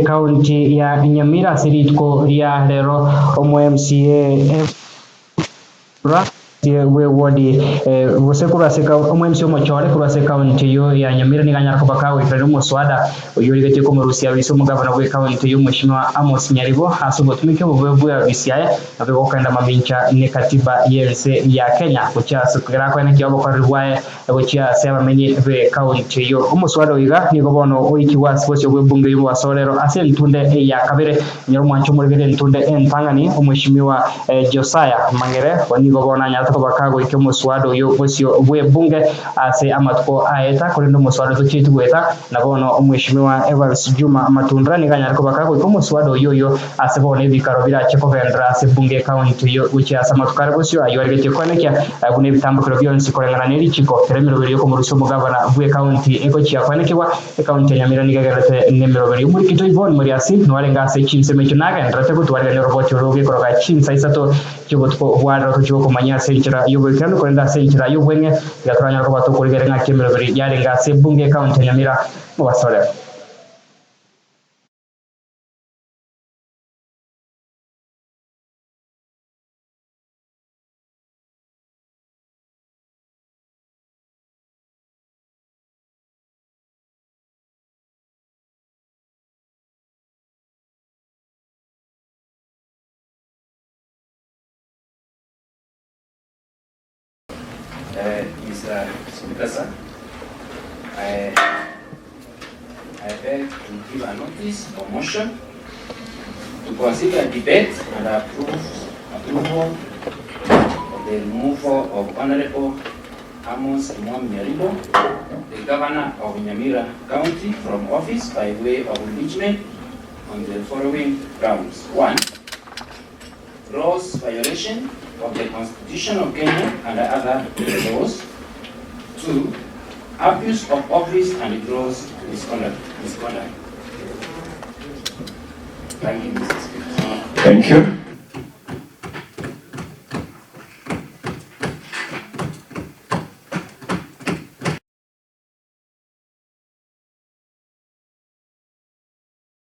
county ya Nyamira siritko ria lero omo MCA we wodi wose kuraseka omwemsi omochore kuraseka county yo ya Nyamira niganya ko bakawe kare muswada uyo ligete ko mu Rusiya biso mugabana we county yo Mheshimiwa Amos Nyaribo hasubo tumike bubwe ya Rusiya abego kanda mamincha ne katiba yense ya Kenya kucha sukira kwa ne kiyobo kwa rwaye kucha sema menye we county yo umuswada wiga nigo bono oiki wasibose we bunge yo wasolero ase ntunde ya kabere nyoro mwancho muri ntunde entangani Mheshimiwa Josiah Mangere wanigo bona nyata ko bakago ike muswado yo bosyo bwe bunge ase amatko aeta kurindo muswado to chitu weta nabono Mheshimiwa Evans Juma Matundra niganya ko bakago ike muswado yo ase bone bikaro birache ko vendra ase bunge county yo uchi asa matukare bosyo ayo arigete kwanekya bune bitambukiro byonsi korengana neri chiko teremiro biri ko muruso mugabana bwe county ego chia kwanekwa county Nyamira nigagarate nemero biri muri kito ibon muri asi nwarenga ase chinseme chunaga ndrate gutwara ne robocho roge koroga chinsa isato cyubutwo bwara to cyuko manya senchira yubekano kwenda senchira yubwenye yatoranya ko batokurigere nka kemero biri yarenga se bunge county Nyamira mu basore. Mr. Speaker, sir, I beg to give a notice or motion to consider debate and approval of the removal of Honorable Amos Nyaribo, the Governor of Nyamira County, from office by way of impeachment on the following grounds. 1. Gross violation of the Constitution of Kenya and other laws. 2. Abuse of office and gross misconduct. Thank you, Mr. Speaker. Thank you.